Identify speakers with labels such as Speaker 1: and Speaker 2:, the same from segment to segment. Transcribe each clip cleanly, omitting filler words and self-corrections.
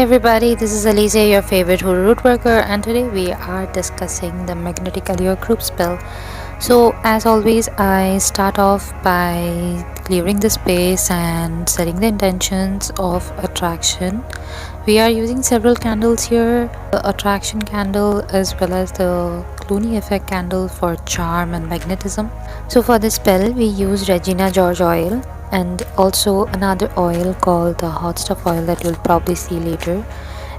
Speaker 1: everybody, this is Alicia, your favorite root worker, and today we are discussing the magnetic allure group spell. So as always, I start off by clearing the space and setting the intentions of attraction. We are using several candles here, the attraction candle as well as the Clooney effect candle for charm and magnetism. So for this spell we use Regina George oil and also another oil called the hot stuff oil that you'll probably see later.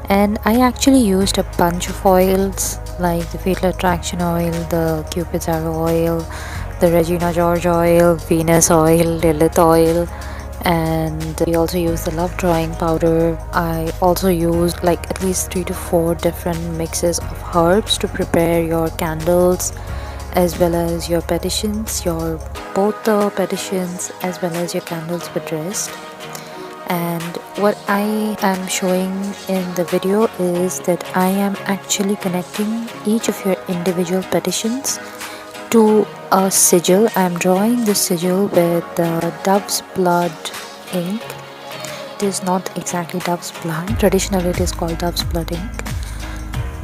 Speaker 1: And I actually used a bunch of oils like the fatal attraction oil, the cupid's arrow oil, the Regina George oil, Venus oil, Lilith oil, and we also use the love drawing powder. I also used like at least 3 to 4 different mixes of herbs to prepare your candles as well as your petitions, your both the petitions as well as your candles with rest. And what I am showing in the video is that I am actually connecting each of your individual petitions to a sigil. I am drawing the sigil with the dove's blood ink. It is not exactly dove's blood. Traditionally it is called dove's blood ink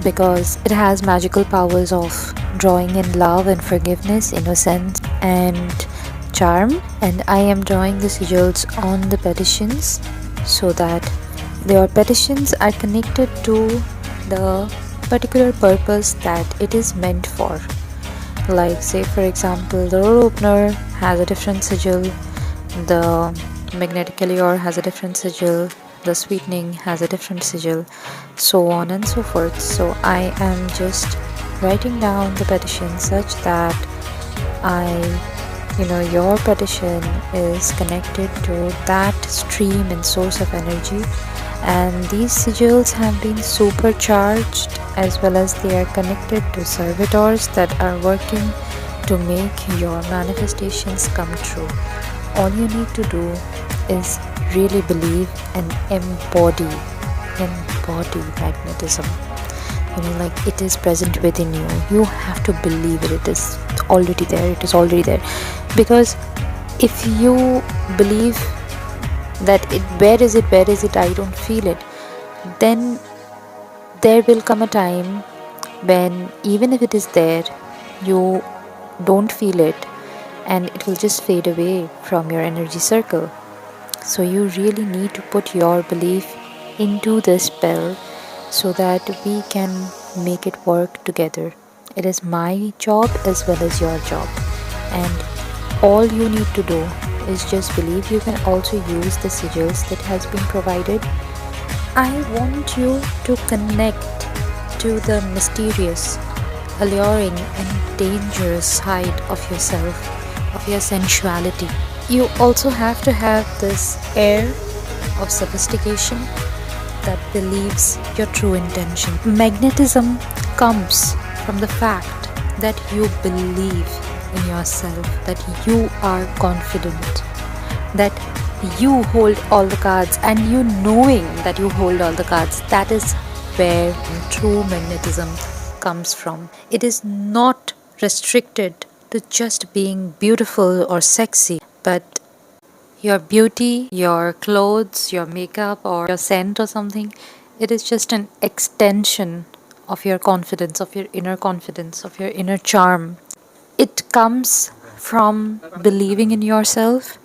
Speaker 1: because it has magical powers of drawing in love and forgiveness, innocence and charm. And I am drawing the sigils on the petitions so that your petitions are connected to the particular purpose that it is meant for. Like say for example, the door opener has a different sigil, the magnetic allure has a different sigil, the sweetening has a different sigil, so on and so forth. So I am just writing down the petition such that your petition is connected to that stream and source of energy, and these sigils have been supercharged as well as they are connected to servitors that are working to make your manifestations come true. All you need to do is really believe and embody magnetism. Like it is present within you. You have to believe it. It is already there. It is already there. Because if you believe that where is it, I don't feel it, then there will come a time when even if it is there, you don't feel it and it will just fade away from your energy circle. So you really need to put your belief into the spell so that we can make it work together. It is my job as well as your job, and all you need to do is just believe. You can also use the sigils that has been provided. I want you to connect to the mysterious, alluring and dangerous side of yourself, of your sensuality. You also have to have this air of sophistication that believes your true intention. Magnetism comes from the fact that you believe in yourself, that you are confident, that you hold all the cards, and you knowing that you hold all the cards. That is where true magnetism comes from. It is not restricted to just being beautiful or sexy, but your beauty, your clothes, your makeup, or your scent or something, it is just an extension of your confidence, of your inner charm. It comes from believing in yourself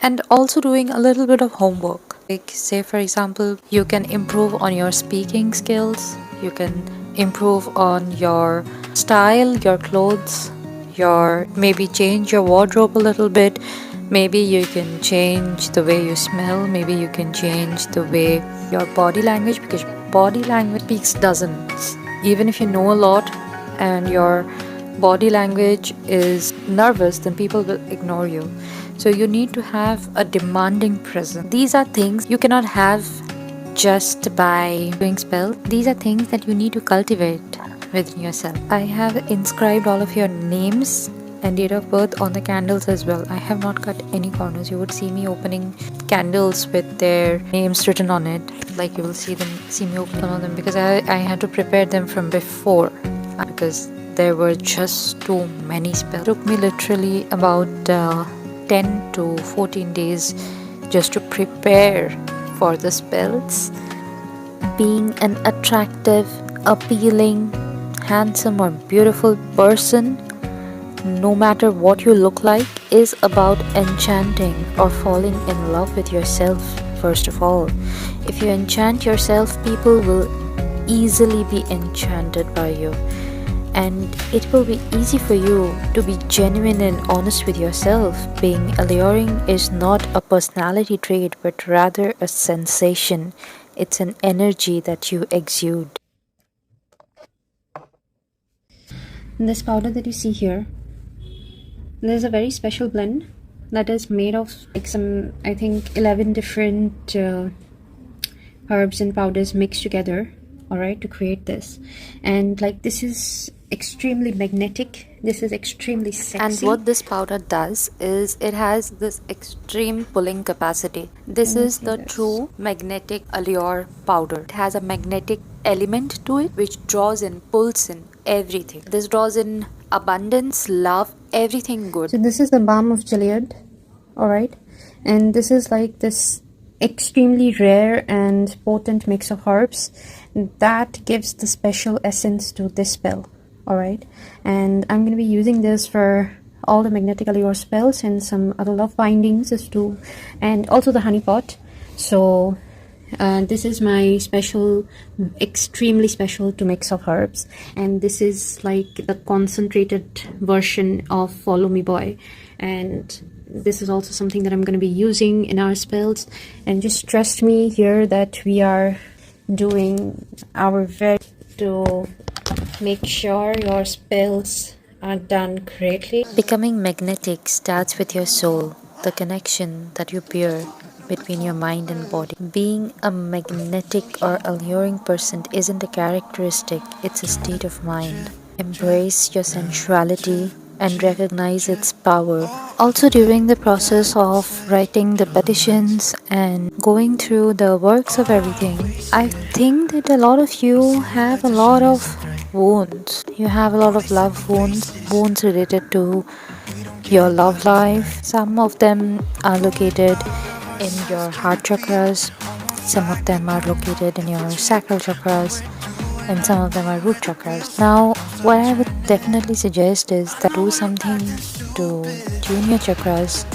Speaker 1: and also doing a little bit of homework. Like say for example, you can improve on your speaking skills, you can improve on your style, your clothes, maybe change your wardrobe a little bit. Maybe you can change the way you smell. Maybe you can change the way your body language, because body language speaks dozens. Even if you know a lot and your body language is nervous, then people will ignore you. So you need to have a demanding presence. These are things you cannot have just by doing spell. These are things that you need to cultivate within yourself. I have inscribed all of your names and date of birth on the candles as well. I have not cut any corners. You would see me opening candles with their names written on it. Like you will see me open some of them because I had to prepare them from before because there were just too many spells. It took me literally about 10 to 14 days just to prepare for the spells. being an attractive, appealing, handsome, or beautiful person, no matter what you look like, is about enchanting or falling in love with yourself, first of all. If you enchant yourself, people will easily be enchanted by you. And it will be easy for you to be genuine and honest with yourself. Being alluring is not a personality trait, but rather a sensation. It's an energy that you exude. This powder that you see here, there's a very special blend that is made of like some, I think, 11 different herbs and powders mixed together, all right, to create this. And like, this is extremely magnetic, this is extremely sexy. And what this powder does is it has this extreme pulling capacity. This is the true magnetic allure powder. It has a magnetic element to it which draws in, pulls in everything. This draws in abundance, love, everything good. So this is the balm of Gilead, all right, and this is like this extremely rare and potent mix of herbs that gives the special essence to this spell, all right. And I'm going to be using this for all the magnetic allure spells and some other love bindings as too, and also the honey pot. So this is my special, extremely special to mix of herbs, and this is like the concentrated version of Follow Me Boy. And this is also something that I'm going to be using in our spells. And just trust me here that we are doing our very to make sure your spells are done correctly. Becoming magnetic starts with your soul, the connection that you bear between your mind and body. Being a magnetic or alluring person isn't a characteristic, it's a state of mind. Embrace your sensuality and recognize its power. Also, during the process of writing the petitions and going through the works of everything, I think that a lot of you have a lot of wounds. You have a lot of love wounds, wounds related to your love life. Some of them are located in your heart chakras, some of them are located in your sacral chakras, and some of them are root chakras. Now, what I would definitely suggest is that do something to tune your chakras,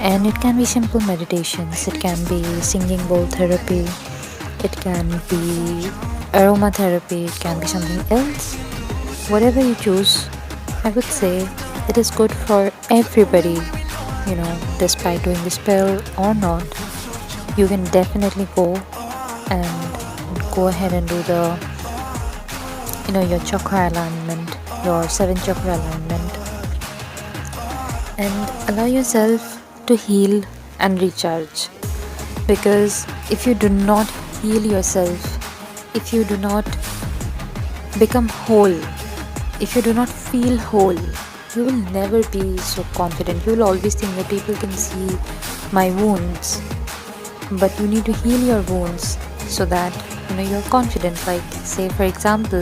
Speaker 1: and it can be simple meditations, it can be singing bowl therapy, it can be aromatherapy, it can be something else. Whatever you choose, I would say it is good for everybody. You know, despite doing the spell or not, you can definitely go ahead and do the, your chakra alignment, your 7 chakra alignment, and allow yourself to heal and recharge. Because if you do not heal yourself, if you do not become whole, if you do not feel whole, you will never be so confident. You will always think that people can see my wounds, but you need to heal your wounds so that you're confident. Like, say for example,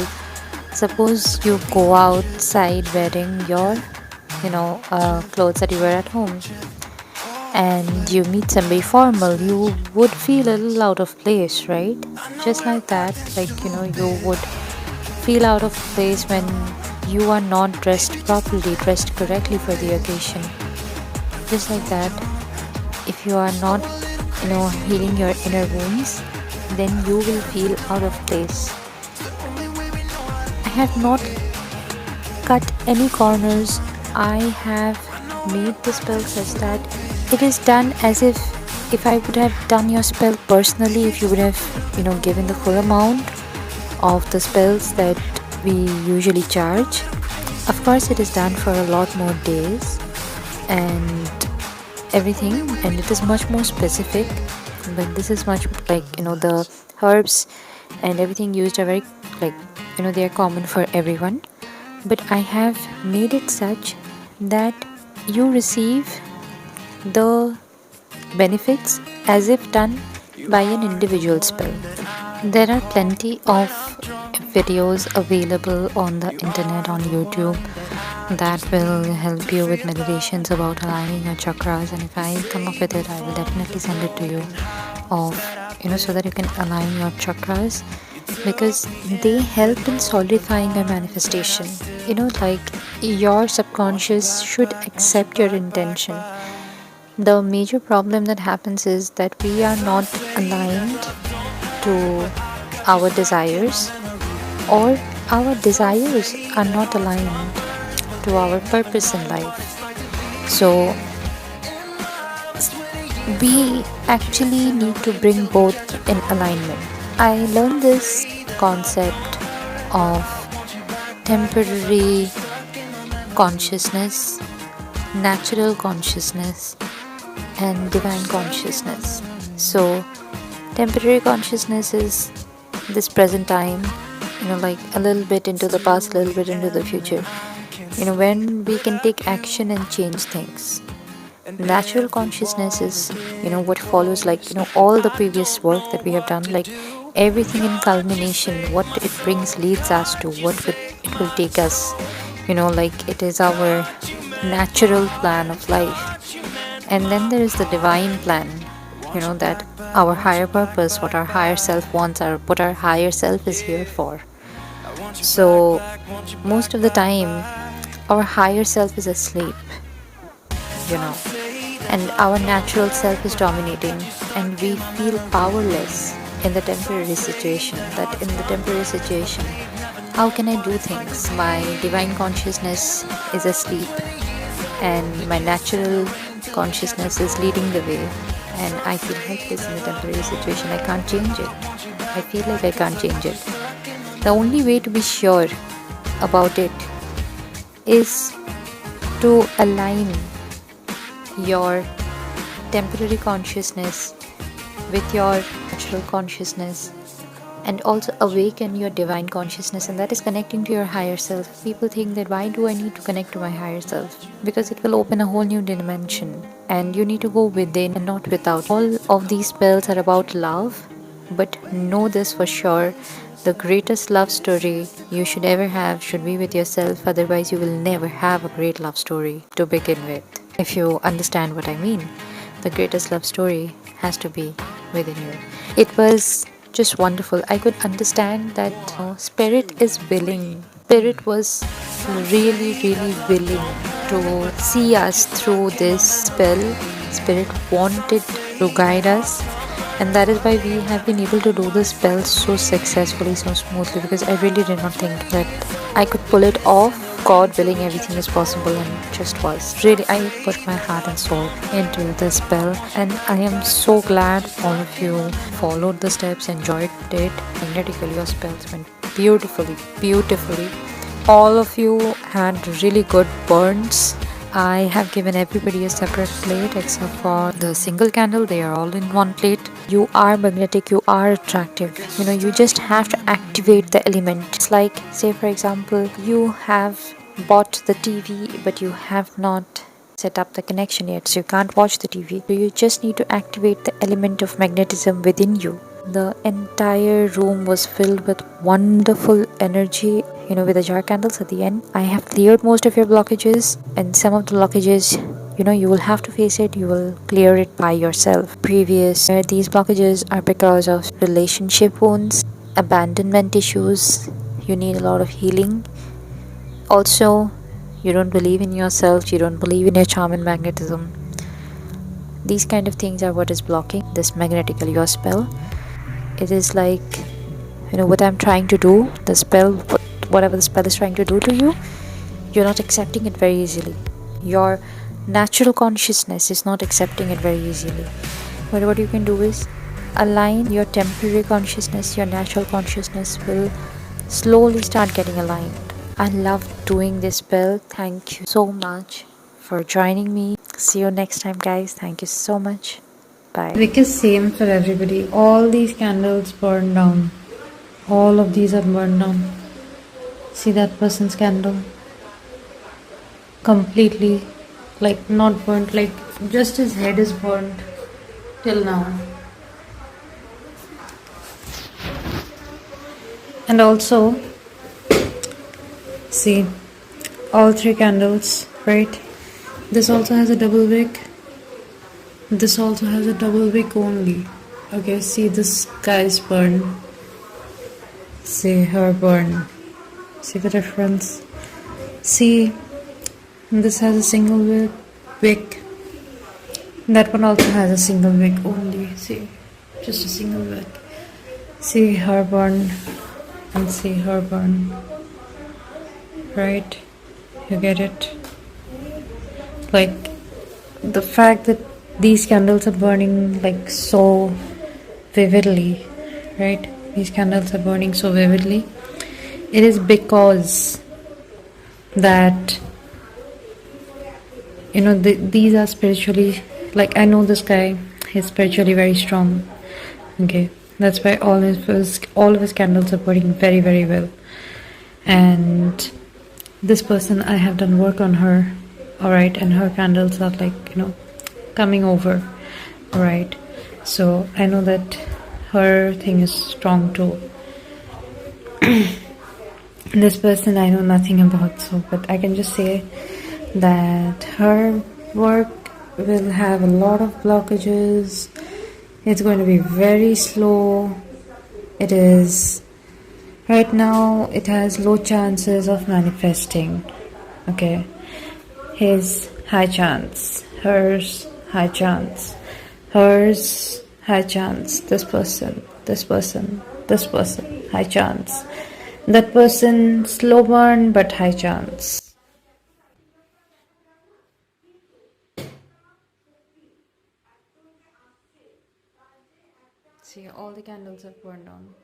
Speaker 1: suppose you go outside wearing your clothes that you wear at home, and you meet somebody formal, you would feel a little out of place, right? Just like that, like you would feel out of place when you are not dressed properly, dressed correctly for the occasion. Just like that, if you are not healing your inner wounds, then you will feel out of place. I have not cut any corners. I have made the spell such that it is done as if I would have done your spell personally, if you would have given the full amount of the spells that we usually charge. Of course, it is done for a lot more days and everything, and it is much more specific. But this is much like the herbs and everything used are very they are common for everyone. But I have made it such that you receive the benefits as if done by an individual spell. There are plenty of videos available on the internet, on YouTube, that will help you with meditations about aligning your chakras, and if I come up with it, I will definitely send it to you, of so that you can align your chakras, because they help in solidifying your manifestation. Like, your subconscious should accept your intention. The major problem that happens is that we are not aligned to our desires, or our desires are not aligned to our purpose in life. So we actually need to bring both in alignment. I learned this concept of temporary consciousness, natural consciousness, and divine consciousness. So, temporary consciousness is this present time, like a little bit into the past, a little bit into the future, when we can take action and change things. Natural consciousness is, what follows, like, all the previous work that we have done, like everything in culmination, what it brings leads us to it will take us, like it is our natural plan of life. And then there is the divine plan, that our higher purpose, what our higher self wants, or what our higher self is here for. So, most of the time, our higher self is asleep, you know, and our natural self is dominating, and we feel powerless in the temporary situation. That in the temporary situation, how can I do things? My divine consciousness is asleep, and my natural consciousness is leading the way, and I feel helpless in the temporary situation. I can't change it. I feel like I can't change it. The only way to be sure about it is to align your temporary consciousness with your natural consciousness, and also awaken your divine consciousness, and that is connecting to your higher self. People think that, why do I need to connect to my higher self? Because it will open a whole new dimension, and you need to go within and not without. All of these spells are about love, but know this for sure: the greatest love story you should ever have should be with yourself, otherwise you will never have a great love story to begin with. If you understand what I mean, the greatest love story has to be within you. It was just wonderful. I could understand that Spirit is willing. Spirit was really, really willing to see us through this spell. Spirit wanted to guide us, and that is why we have been able to do this spell so successfully, so smoothly, because I really did not think that I could pull it off. God willing, everything is possible, and just was. Really, I put my heart and soul into this spell, and I am so glad all of you followed the steps, enjoyed it. Magnetically, your spells went beautifully, beautifully. All of you had really good burns. I have given everybody a separate plate except for the single candle. They are all in one plate. You are magnetic, you are attractive. You just have to activate the element. It's like, say for example, you have bought the TV, but you have not set up the connection yet, so you can't watch the TV. So you just need to activate the element of magnetism within you. The entire room was filled with wonderful energy, with the jar candles at the end. I have cleared most of your blockages, and some of the blockages, you will have to face it. You will clear it by yourself. These blockages are because of relationship wounds, abandonment issues. You need a lot of healing. Also, you don't believe in yourself, you don't believe in your charm and magnetism. These kind of things are what is blocking this magnetic Allure spell. It is like, what I'm trying to do, the spell, whatever the spell is trying to do to you, you're not accepting it very easily. Your natural consciousness is not accepting it very easily. But what you can do is align your temporary consciousness. Your natural consciousness will slowly start getting aligned. I love doing this spell. Thank you so much for joining me. See you next time, guys. Thank you so much. Bye.
Speaker 2: Trick is same for everybody. All these candles burn down. All of these are burned down. See that person's candle? Completely, like not burnt, like just his head is burnt till now. And also, see, all three candles, right? This also has a double wick. This also has a double wick only. Okay, see this guy's burn. See her burn. See the difference? See, this has a single wick. That one also has a single wick only. See, just a single wick. See her burn and see her burn. Right? You get it? Like the fact that these candles are burning like so vividly, right? These candles are burning so vividly. It is because that these are spiritually, like I know this guy, he's spiritually very strong. Okay, that's why all of his candles are burning very very well. And this person, I have done work on her, all right, and her candles are like coming over, all right. So I know that her thing is strong too. This person I know nothing about, so but I can just say that her work will have a lot of blockages. It's going to be very slow. It is right now, it has low chances of manifesting. Okay, his high chance, hers high chance, hers high chance, this person, this person, this person, high chance, that person slow burn but high chance. See, all the candles have burned on.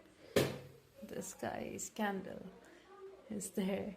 Speaker 2: This guy's candle is there.